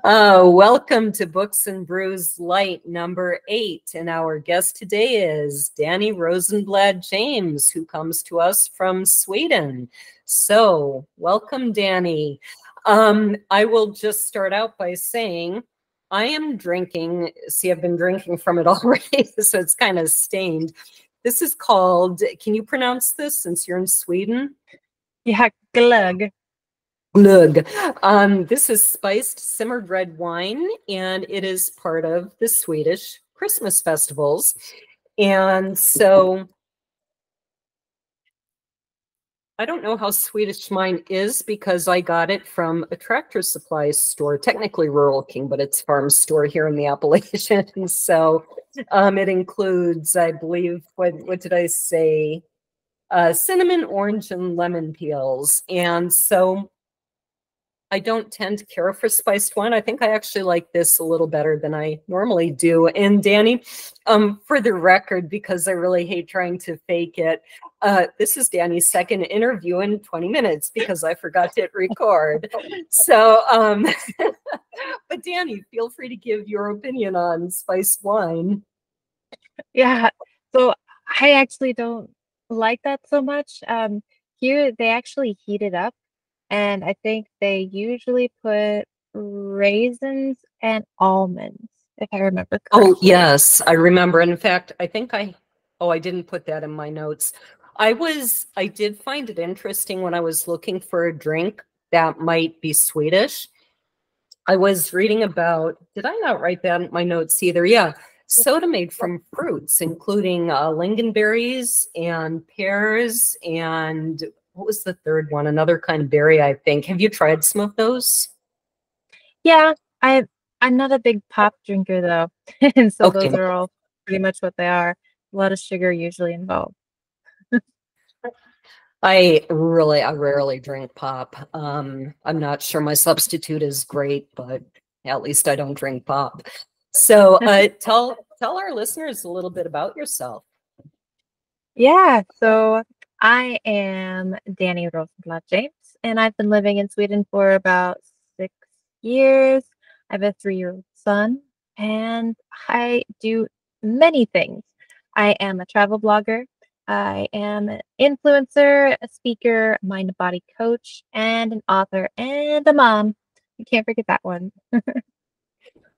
Welcome to Books and Brews Light number 8. And our guest today is Dani Rosenblad James, who comes to us from Sweden. So welcome, Dani. I will just start out by saying I am drinking, see, I've been drinking from it already, so it's kind of stained. This is called, can you pronounce this since you're in Sweden? Yeah, glögg. Glögg. This is spiced simmered red wine, and it is part of the Swedish Christmas festivals. And so I don't know how Swedish mine is because I got it from a Tractor Supply store, technically Rural King, but it's farm store here in the Appalachians. So it includes, I believe, what did I say? Cinnamon, orange, and lemon peels. And so I don't tend to care for spiced wine. I think I actually like this a little better than I normally do. And Dani, for the record, because I really hate trying to fake it, this is Dani's second interview in 20 minutes because I forgot to hit record. So, but Dani, feel free to give your opinion on spiced wine. Yeah, so I actually don't like that so much. Here they actually heat it up, and I think they usually put raisins and almonds, if I remember correctly. Oh, yes, I remember. In fact, I didn't put that in my notes. I did find it interesting when I was looking for a drink that might be Swedish. I was reading about, did I not write that in my notes either? Yeah, soda made from fruits, including lingonberries and pears and what was the third one? Another kind of berry, I think. Have you tried some of those? Yeah, I'm not a big pop drinker though, and so Okay. those are all pretty much what they are. A lot of sugar usually involved. I rarely drink pop. I'm not sure my substitute is great, but at least I don't drink pop. So tell our listeners a little bit about yourself. Yeah, so I am Dani Rosenblad James, and I've been living in Sweden for about 6 years. I have a 3-year-old son, and I do many things. I am a travel blogger. I am an influencer, a speaker, mind body coach, and an author, and a mom. You can't forget that one.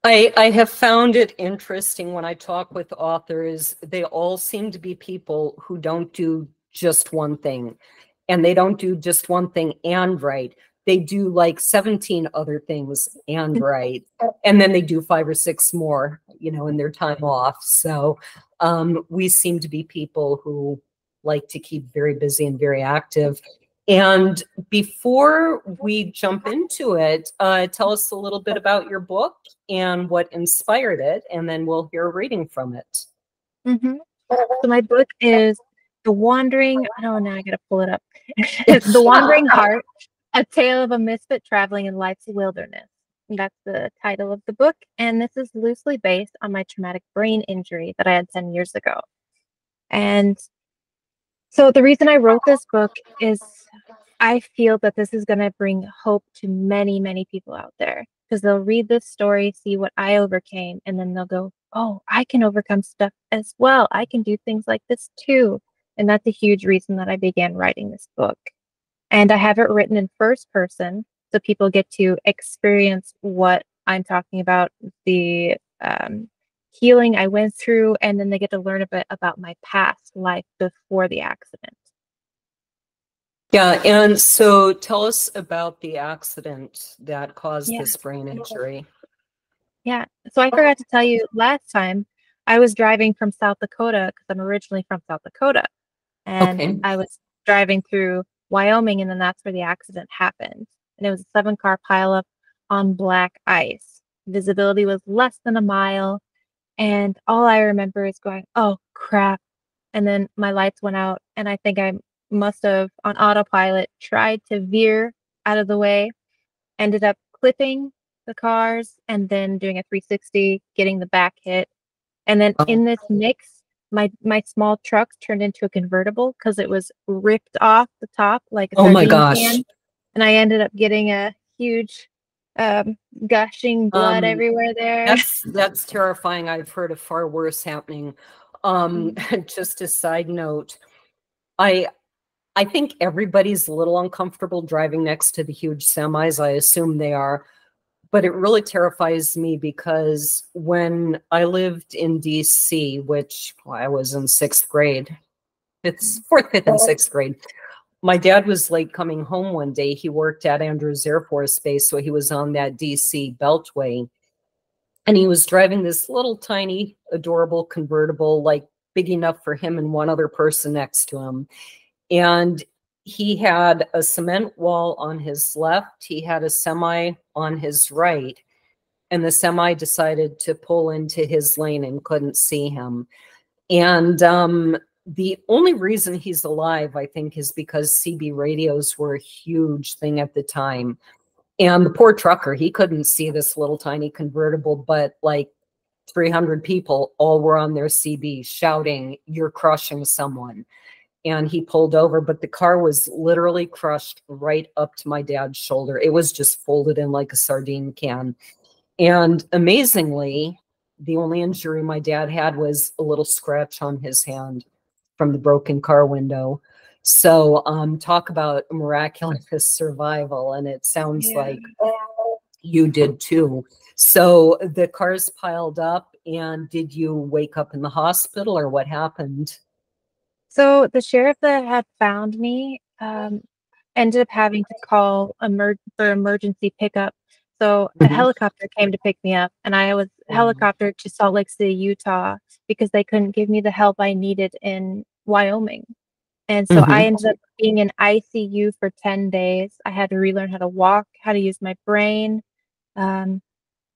I have found it interesting when I talk with authors, they all seem to be people who don't do just one thing. And they don't do just one thing and write. They do like 17 other things and write. And then they do 5 or 6 more, in their time off. So we seem to be people who like to keep very busy and very active. And before we jump into it, tell us a little bit about your book and what inspired it, and then we'll hear a reading from it. So my book is The Wandering, oh, now I gotta pull it up. The Wandering Heart, A Tale of a Misfit Traveling in Life's Wilderness. And that's the title of the book, and this is loosely based on my traumatic brain injury that I had 10 years ago. And so the reason I wrote this book is I feel that this is going to bring hope to many, many people out there because they'll read this story, see what I overcame, and then they'll go, oh, I can overcome stuff as well. I can do things like this too. And that's a huge reason that I began writing this book. And I have it written in first person so people get to experience what I'm talking about, the healing I went through, and then they get to learn a bit about my past life before the accident. Yeah, and so tell us about the accident that caused this brain injury. Yeah, so I forgot to tell you last time I was driving from South Dakota because I'm originally from South Dakota, and I was driving through Wyoming, and then that's where the accident happened. And it was a 7-car pileup on black ice. Visibility was less than a mile. And all I remember is going, oh, crap. And then my lights went out. And I think I must have, on autopilot, tried to veer out of the way, ended up clipping the cars and then doing a 360, getting the back hit. And then in this mix, my small truck turned into a convertible because it was ripped off the top like a sardine can. And I ended up getting a huge Gushing blood everywhere there. That's terrifying. I've heard of far worse happening. Just a side note, I I think everybody's a little uncomfortable driving next to the huge semis. I assume they are. But it really terrifies me because when I lived in DC, which I was in sixth grade, it's fourth, fifth, and sixth grade. My dad was late coming home one day. He worked at Andrews Air Force Base, so he was on that DC Beltway. And he was driving this little tiny, adorable convertible, like big enough for him and one other person next to him. And he had a cement wall on his left. He had a semi on his right. And the semi decided to pull into his lane and couldn't see him. And the only reason he's alive, I think, is because CB radios were a huge thing at the time. And the poor trucker, he couldn't see this little tiny convertible, but like 300 people all were on their CB shouting, "You're crushing someone." And he pulled over, but the car was literally crushed right up to my dad's shoulder. It was just folded in like a sardine can. And amazingly, the only injury my dad had was a little scratch on his hand from the broken car window. So talk about miraculous survival. And it sounds like you did too. So the cars piled up, and did you wake up in the hospital or what happened? So the sheriff that had found me ended up having to call for emergency pickup. So a helicopter came to pick me up, and I was helicoptered to Salt Lake City, Utah, because they couldn't give me the help I needed in Wyoming. And so I ended up being in ICU for 10 days. I had to relearn how to walk, how to use my brain.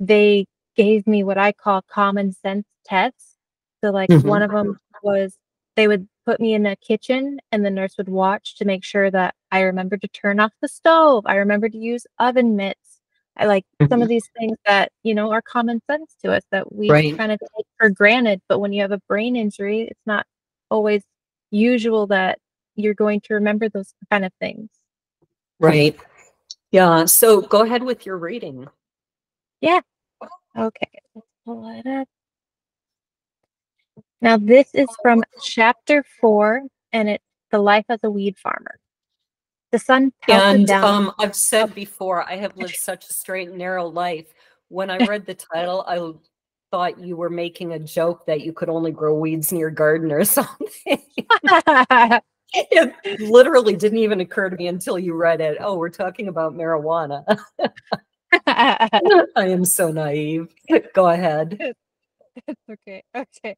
They gave me what I call common sense tests. So like one of them was they would put me in a kitchen and the nurse would watch to make sure that I remembered to turn off the stove. I remembered to use oven mitts. I like some of these things that, you know, are common sense to us that we kind of take for granted. But when you have a brain injury, it's not always usual that you're going to remember those kind of things. Right. Yeah. So go ahead with your reading. Yeah. Okay. Let's pull it up. Now this is from chapter 4, and it's The Life as a Weed Farmer. The sun pelted down. I've said before, I have lived such a straight and narrow life. When I read the title, I thought you were making a joke that you could only grow weeds in your garden or something. It literally didn't even occur to me until you read it. Oh, we're talking about marijuana. I am so naive. Go ahead. It's okay. Okay.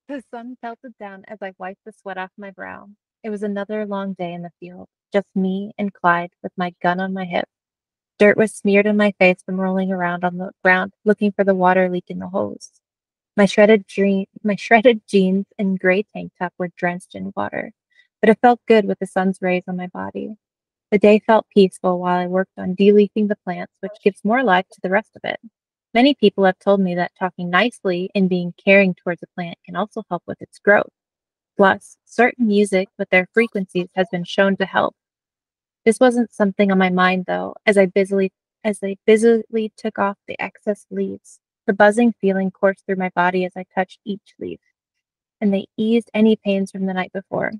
The sun pelted down as I wiped the sweat off my brow. It was another long day in the field, just me and Clyde with my gun on my hip. Dirt was smeared in my face from rolling around on the ground looking for the water leak in the hose. My shredded jeans and gray tank top were drenched in water, but it felt good with the sun's rays on my body. The day felt peaceful while I worked on de-leafing the plants, which gives more life to the rest of it. Many people have told me that talking nicely and being caring towards a plant can also help with its growth. Plus, certain music with their frequencies has been shown to help. This wasn't something on my mind though, as I busily took off the excess leaves. The buzzing feeling coursed through my body as I touched each leaf, and they eased any pains from the night before.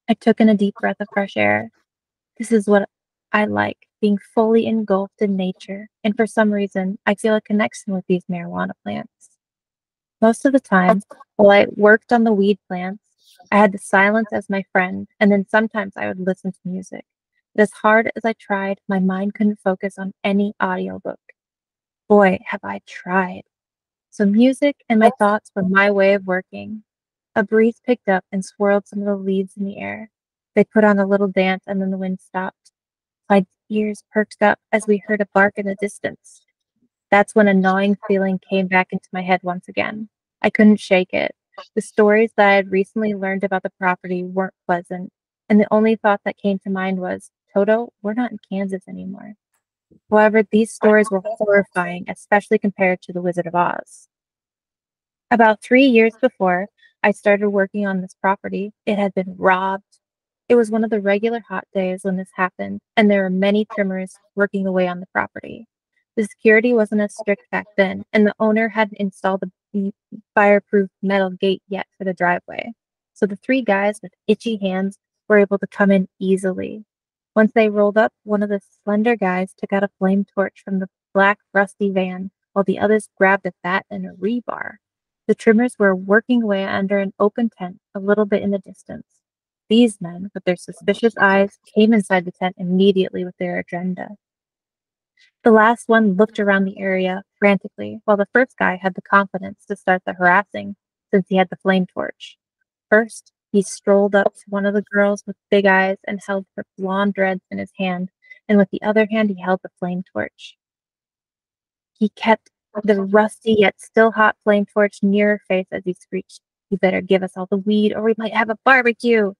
I took in a deep breath of fresh air. This is what I like, being fully engulfed in nature, and for some reason, I feel a connection with these marijuana plants. Most of the time, while I worked on the weed plants, I had the silence as my friend, and then sometimes I would listen to music. But as hard as I tried, my mind couldn't focus on any audiobook. Boy, have I tried. So music and my thoughts were my way of working. A breeze picked up and swirled some of the leaves in the air. They put on a little dance and then the wind stopped. My ears perked up as we heard a bark in the distance. That's when a gnawing feeling came back into my head once again. I couldn't shake it. The stories that I had recently learned about the property weren't pleasant, and the only thought that came to mind was, Toto, we're not in Kansas anymore. However, these stories were horrifying, especially compared to The Wizard of Oz. About 3 years before I started working on this property, it had been robbed, It was one of the regular hot days when this happened, and there were many trimmers working away on the property. The security wasn't as strict back then, and the owner hadn't installed the fireproof metal gate yet for the driveway. So the three guys with itchy hands were able to come in easily. Once they rolled up, one of the slender guys took out a flame torch from the black, rusty van, while the others grabbed a bat and a rebar. The trimmers were working away under an open tent a little bit in the distance. These men, with their suspicious eyes, came inside the tent immediately with their agenda. The last one looked around the area frantically, while the first guy had the confidence to start the harassing since he had the flame torch. First, he strolled up to one of the girls with big eyes and held her blonde dreads in his hand, and with the other hand he held the flame torch. He kept the rusty yet still hot flame torch near her face as he screeched, "You better give us all the weed or we might have a barbecue."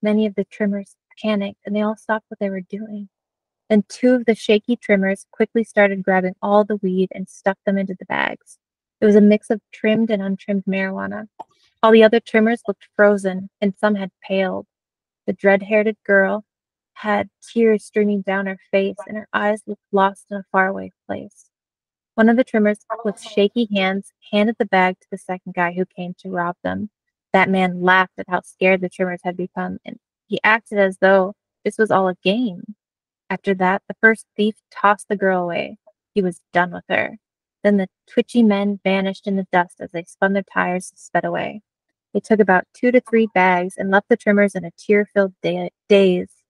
Many of the trimmers panicked and they all stopped what they were doing. Then two of the shaky trimmers quickly started grabbing all the weed and stuffed them into the bags. It was a mix of trimmed and untrimmed marijuana. All the other trimmers looked frozen and some had paled. The dread-haired girl had tears streaming down her face and her eyes looked lost in a faraway place. One of the trimmers with shaky hands handed the bag to the second guy who came to rob them. That man laughed at how scared the trimmers had become, and he acted as though this was all a game. After that, the first thief tossed the girl away. He was done with her. Then the twitchy men vanished in the dust as they spun their tires and sped away. They took about 2 to 3 bags and left the trimmers in a tear-filled daze.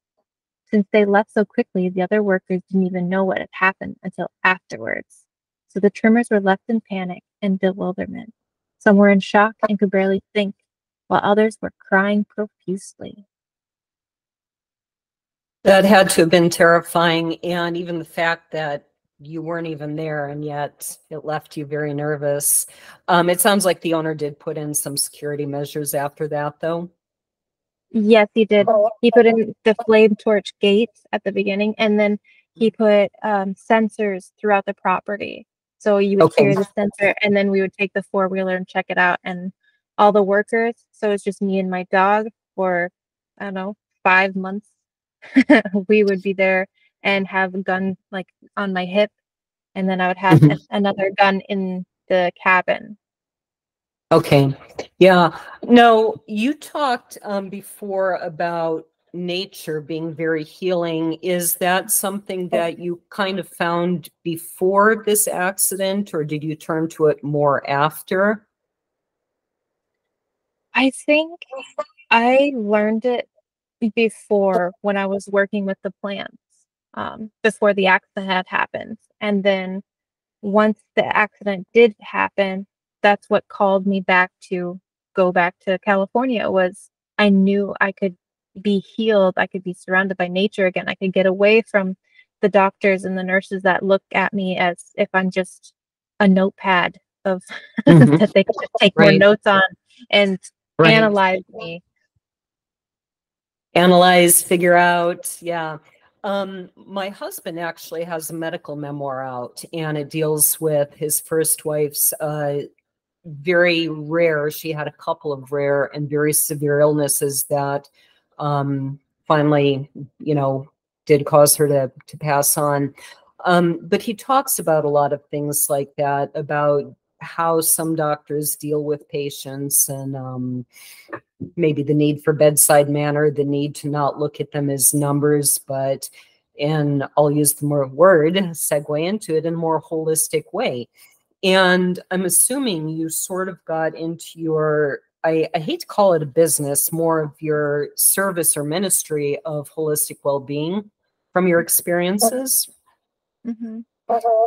Since they left so quickly, the other workers didn't even know what had happened until afterwards. So the trimmers were left in panic and bewilderment. Some were in shock and could barely think, while others were crying profusely. That had to have been terrifying. And even the fact that you weren't even there and yet it left you very nervous. It sounds like the owner did put in some security measures after that, though. Yes, he did. He put in the flame torch gates at the beginning, and then he put sensors throughout the property. So you would Okay. hear the sensor, and then we would take the four-wheeler and check it out. And all the workers, so it's just me and my dog for, I don't know, 5 months. We would be there and have a gun like on my hip, and then I would have Mhm. another gun in the cabin. Okay. Yeah. No, you talked before about nature being very healing. Is that something that you kind of found before this accident, or did you turn to it more after? I think I learned it before when I was working with the plants, before the accident had happened. And then once the accident did happen, that's what called me back to go back to California was I knew I could be healed. I could be surrounded by nature again. I could get away from the doctors and the nurses that look at me as if I'm just a notepad of Hmm. that they could just take more Right. notes on and Right. analyze me. Analyze, figure out. Yeah. My husband actually has a medical memoir out, and it deals with his first wife's very rare. She had a couple of rare and very severe illnesses that finally, you know, did cause her to pass on. But he talks about a lot of things like that, about how some doctors deal with patients and maybe the need for bedside manner, the need to not look at them as numbers, but, and I'll use the more word, segue into it in a more holistic way. And I'm assuming you sort of got into your, I hate to call it a business, more of your service or ministry of holistic well-being from your experiences. Mm-hmm.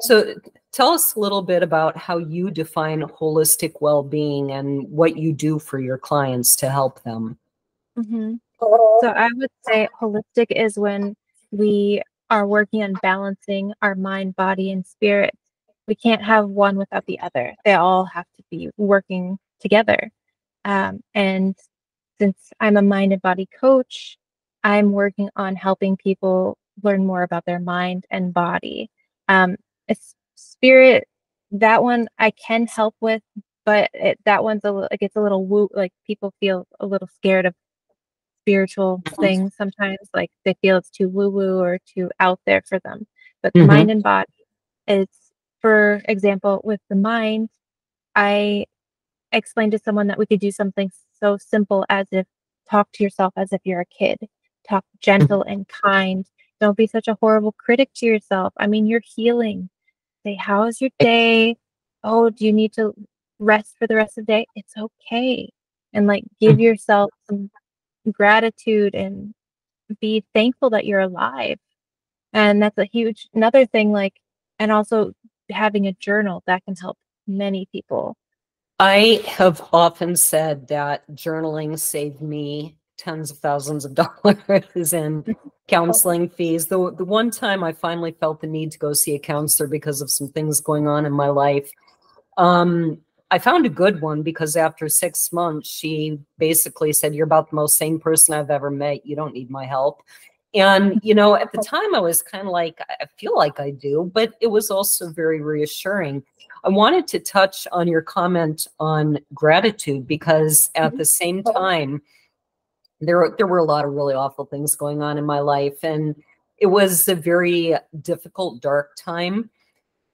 So tell us a little bit about how you define holistic well-being and what you do for your clients to help them. Mm-hmm. So I would say holistic is when we are working on balancing our mind, body, and spirit. We can't have one without the other. They all have to be working together. And since I'm a mind and body coach, I'm working on helping people learn more about their mind and body. Spirit, that one I can help with, but that one's a little, like it's a little woo, like people feel a little scared of spiritual things sometimes, like they feel it's too woo-woo or too out there for them. But the Mm-hmm. mind and body, it's, for example, with the mind, I explained to someone that we could do something so simple as if talk to yourself as if you're a kid. Talk gentle and kind. Don't be such a horrible critic to yourself. I mean, you're healing. Say, how's your day? Oh, do you need to rest for the rest of the day? It's okay. And like give yourself some gratitude and be thankful that you're alive. And that's a huge another thing, like, and also having a journal that can help many people. I have often said that journaling saved me tens of thousands of dollars in counseling fees. The one time I finally felt the need to go see a counselor because of some things going on in my life, I found a good one, because after 6 months, she basically said, "You're about the most sane person I've ever met. You don't need my help." And, you know, at the time I was kind of like, I feel like I do, but it was also very reassuring. I wanted to touch on your comment on gratitude, because at the same time, there were a lot of really awful things going on in my life. And it was a very difficult, dark time.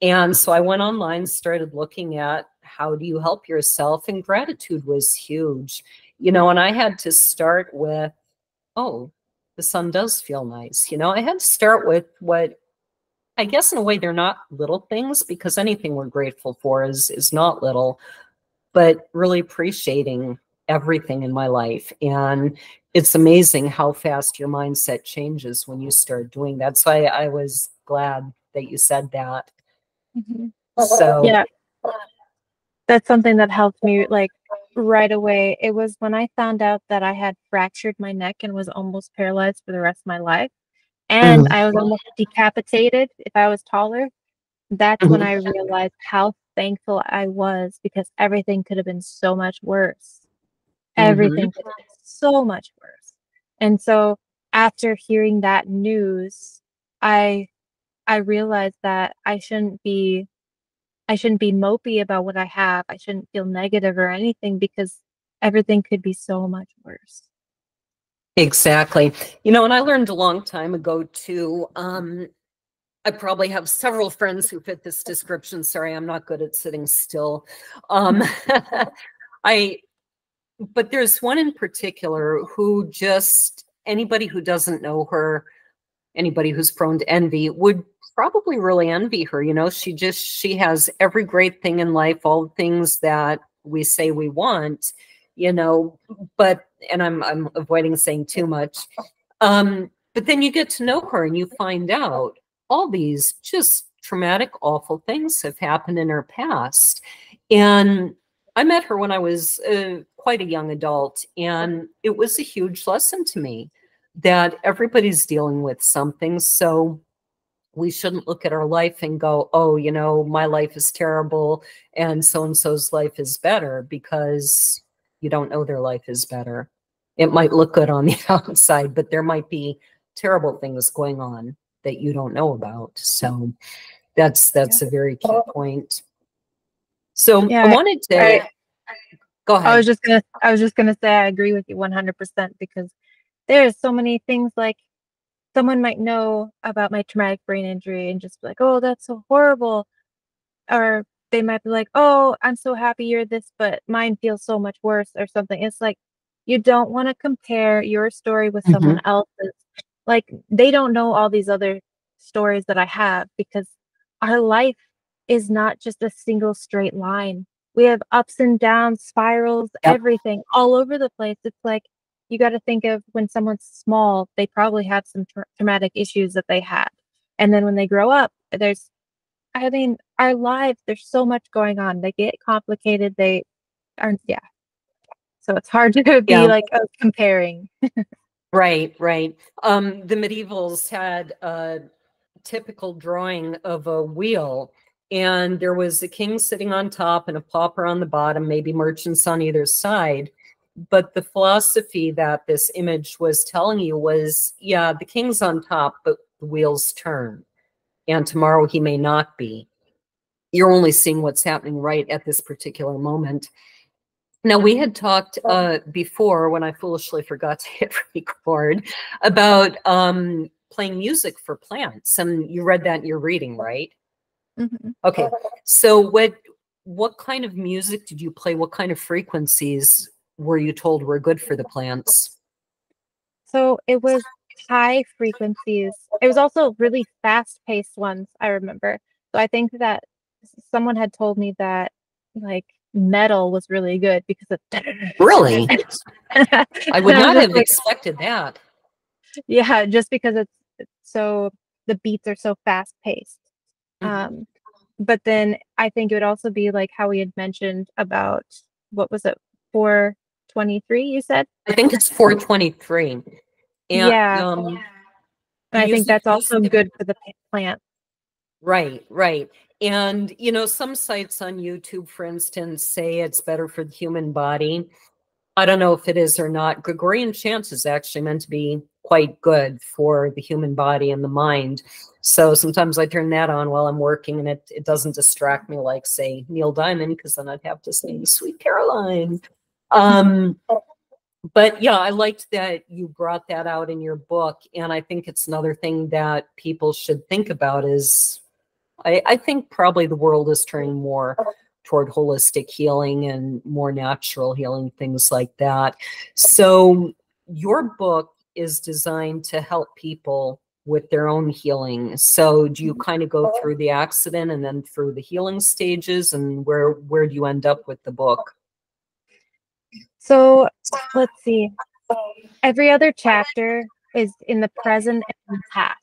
And so I went online, started looking at how do you help yourself, and gratitude was huge. You know, and I had to start with, oh, the sun does feel nice. You know, I had to start with what, I guess in a way they're not little things, because anything we're grateful for is not little, but really appreciating everything in my life. And it's amazing how fast your mindset changes when you start doing that. So I was glad that you said that. So Yeah, that's something that helped me like right away. It was when I found out that I had fractured my neck and was almost paralyzed for the rest of my life. And mhm, I was almost decapitated if I was taller. That's when I mhm, realized how thankful I was, because everything could have been so much worse. mhm. Everything could have been so much worse. And so after hearing that news, I I realized that I shouldn't be mopey about what I have. I shouldn't feel negative or anything, because everything could be so much worse. Exactly. You know, and I learned a long time ago too. I probably have several friends who fit this description. Sorry, I'm not good at sitting still. Um, I, but there's one in particular who just, anybody who doesn't know her, anybody who's prone to envy would probably really envy her. You know, she has every great thing in life, all the things that we say we want, you know, but, and I'm avoiding saying too much. But then you get to know her and you find out all these just traumatic, awful things have happened in her past. And I met her when I was quite a young adult, and it was a huge lesson to me that everybody's dealing with something. So we shouldn't look at our life and go, oh, you know, my life is terrible and so-and-so's life is better, because you don't know their life is better. It might look good on the outside, but there might be terrible things going on that you don't know about. So Yeah. that's a very key point. So I Yeah, wanted I, to go ahead. I was just gonna say I agree with you 100%, because there's so many things, like someone might know about my traumatic brain injury and just be like, "Oh, that's so horrible," or they might be like, "Oh, I'm so happy you're this, but mine feels so much worse," or something. It's like you don't want to compare your story with someone Mhm. else's. Like they don't know all these other stories that I have, because our life is not just a single straight line. We have ups and downs, spirals, Yep. everything all over the place. It's like you got to think of when someone's small, they probably have some traumatic issues that they had. And then when they grow up, I mean, our lives, there's so much going on. They get complicated. They aren't, yeah. So it's hard to be Yeah. like, oh, comparing. Right, right. The medievals had a typical drawing of a wheel, and there was a king sitting on top and a pauper on the bottom, maybe merchants on either side. But the philosophy that this image was telling you was, yeah, the king's on top, but the wheels turn, and tomorrow he may not be. You're only seeing what's happening right at this particular moment. Now, we had talked before, when I foolishly forgot to hit record, about playing music for plants, and you read that in your reading, right? Mm-hmm. Okay. So what kind of music did you play? What kind of frequencies were you told were good for the plants? So it was high frequencies. It was also really fast-paced ones, I remember. So I think that someone had told me that like metal was really good because of Really? I and would I was not just have like, expected that. yeah, just because it's so the beats are so fast-paced. Mhm. But then I think it would also be like how we had mentioned about what was it, 423, you said? I think it's 423. And Yeah. And I think music, that's also good for the plant. right, right. And, you know, some sites on YouTube, for instance, say it's better for the human body. I don't know if it is or not. Gregorian chant is actually meant to be quite good for the human body and the mind. So sometimes I turn that on while I'm working, and it doesn't distract me like, say, Neil Diamond, because then I'd have to sing Sweet Caroline. Um, but yeah, I liked that you brought that out in your book. And I think it's another thing that people should think about is I think probably the world is turning more toward holistic healing and more natural healing, things like that. So your book is designed to help people with their own healing. So do you kind of go through the accident and then through the healing stages, and where do you end up with the book? So let's see. Every other chapter is in the present and the past.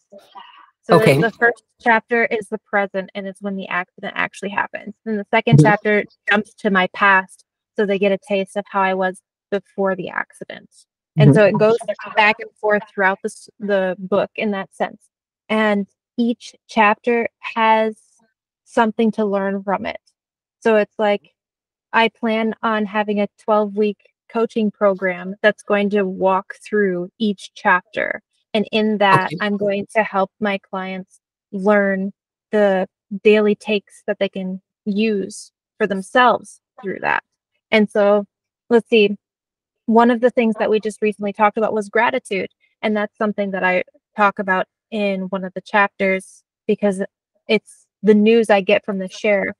So Okay. the first chapter is the present, and it's when the accident actually happens. Then the second chapter jumps to my past, so they get a taste of how I was before the accident. And so it goes back and forth throughout the book in that sense. And each chapter has something to learn from it. So it's like I plan on having a 12-week coaching program that's going to walk through each chapter. And in that, Okay. I'm going to help my clients learn the daily takes that they can use for themselves through that. And so, let's see, one of the things that we just recently talked about was gratitude. And that's something that I talk about in one of the chapters because it's the news I get from the sheriff.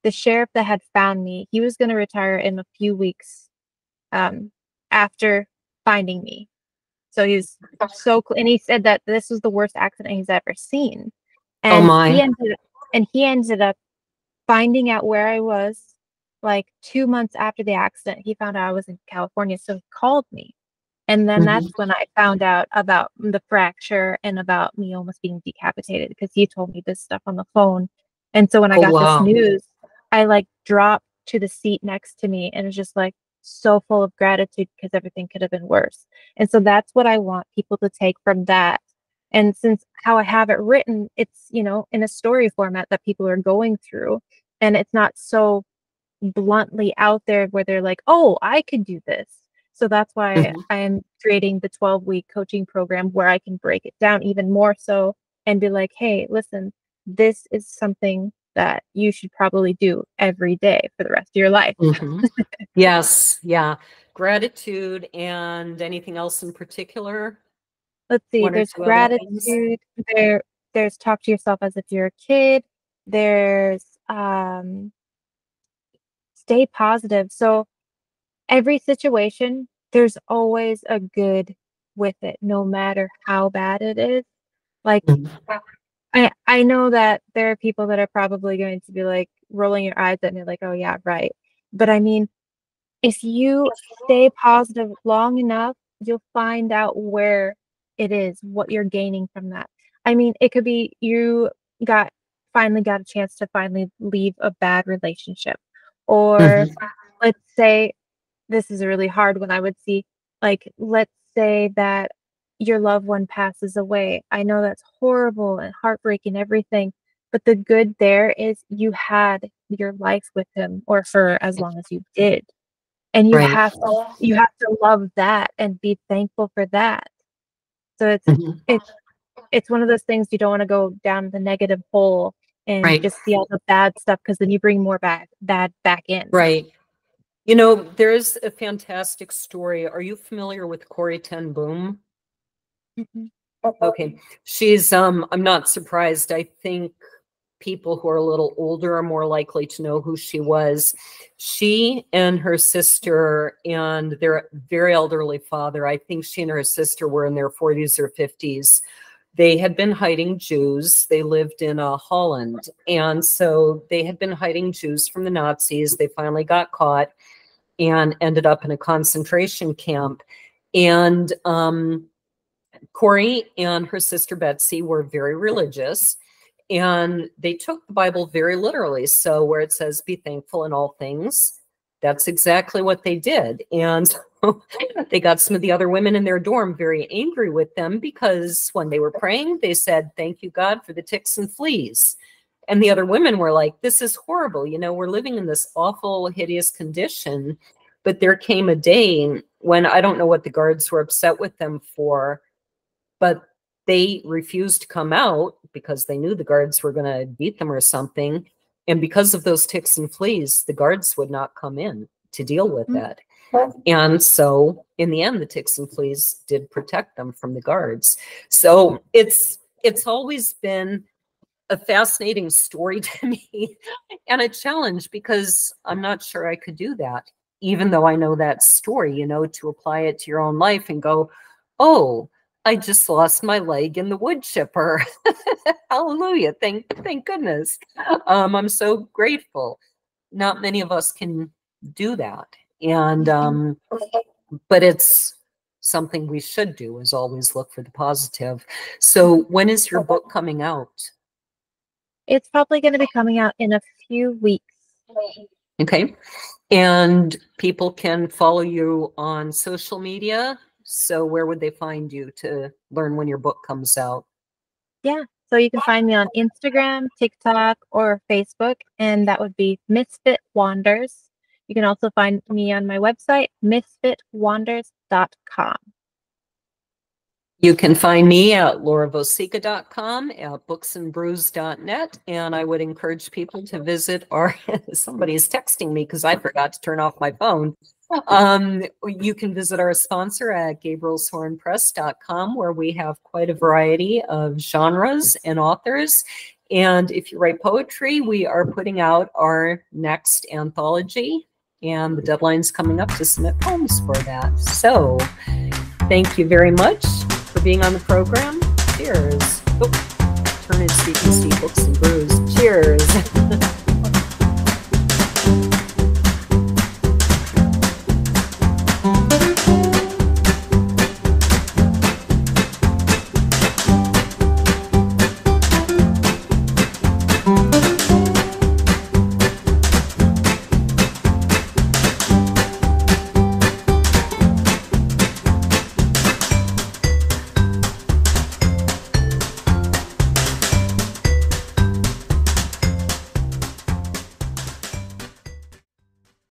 The sheriff that had found me, he was going to retire in a few weeks after finding me. So he's and he said that this was the worst accident he's ever seen. Oh And my. he ended up finding out where I was like 2 months after the accident. He found out I was in California, so he called me. And then that's when I found out about the fracture and about me almost being decapitated because he told me this stuff on the phone. And so when I Oh got this wow. news, I like dropped to the seat next to me and it was just like so full of gratitude because everything could have been worse. And so that's what I want people to take from that. And since how I have it written, it's, you know, in a story format that people are going through, and it's not so bluntly out there where they're like, oh, I could do this. So that's why I am creating the 12-week coaching program where I can break it down even more so and be like, hey, listen, this is something that you should probably do every day for the rest of your life. Yes, yeah. Gratitude and anything else in particular? Let's see, One or there's two other things? gratitude, there's talk to yourself as if you're a kid, there's stay positive. So every situation, there's always a good with it, no matter how bad it is. Like Mhm. I know that there are people that are probably going to be like rolling your eyes at me like, oh yeah, right. But I mean, if you stay positive long enough, you'll find out where it is, what you're gaining from that. I mean, it could be you got finally got a chance to finally leave a bad relationship. Or Mhm. let's say this is a really hard one I would see. Like, let's say that your loved one passes away. I know that's horrible and heartbreaking, everything, but the good there is you had your life with him or her as long as you did. And Right. you have to love that and be thankful for that. So Mhm. it's it's one of those things you don't want to go down the negative hole and Right. just see all the bad stuff because then you bring more bad back in. Right. You know, there's a fantastic story. Are you familiar with Corrie ten Boom? Mhm. Okay. She's, I'm not surprised. I think people who are a little older are more likely to know who she was. She and her sister and their very elderly father, I think she and her sister were in their 40s or 50s. They had been hiding Jews. They lived in Holland. And so they had been hiding Jews from the Nazis. They finally got caught and ended up in a concentration camp. And Corrie and her sister Betsy were very religious, and they took the Bible very literally. So where it says, be thankful in all things, that's exactly what they did. And so they got some of the other women in their dorm very angry with them because when they were praying, they said, thank you, God, for the ticks and fleas. And the other women were like, this is horrible. You know, we're living in this awful, hideous condition. But there came a day when I don't know what the guards were upset with them for, but they refused to come out because they knew the guards were going to beat them or something. And because of those ticks and fleas, the guards would not come in to deal with that. And so in the end, the ticks and fleas did protect them from the guards. So it's always been a fascinating story to me and a challenge, because I'm not sure I could do that, even though I know that story, you know, to apply it to your own life and go, oh, I just lost my leg in the wood chipper. Hallelujah. Thank goodness. I'm so grateful. Not many of us can do that. And, but it's something we should do, is always look for the positive. So when is your book coming out? It's probably going to be coming out in a few weeks. Okay. And people can follow you on social media. So where would they find you to learn when your book comes out? Yeah. So you can find me on Instagram, TikTok, or Facebook, and that would be Misfit Wanders. You can also find me on my website, misfitwanders.com. You can find me at lauravosica.com, at booksandbrews.net, and I would encourage people to visit our, somebody's texting me because I forgot to turn off my phone. You can visit our sponsor at gabrielshornpress.com, where we have quite a variety of genres and authors. And if you write poetry, we are putting out our next anthology, and the deadline's coming up to submit poems for that. So thank you very much for being on the program. Cheers. Oh, turn it so you can see Books and Brews. Cheers.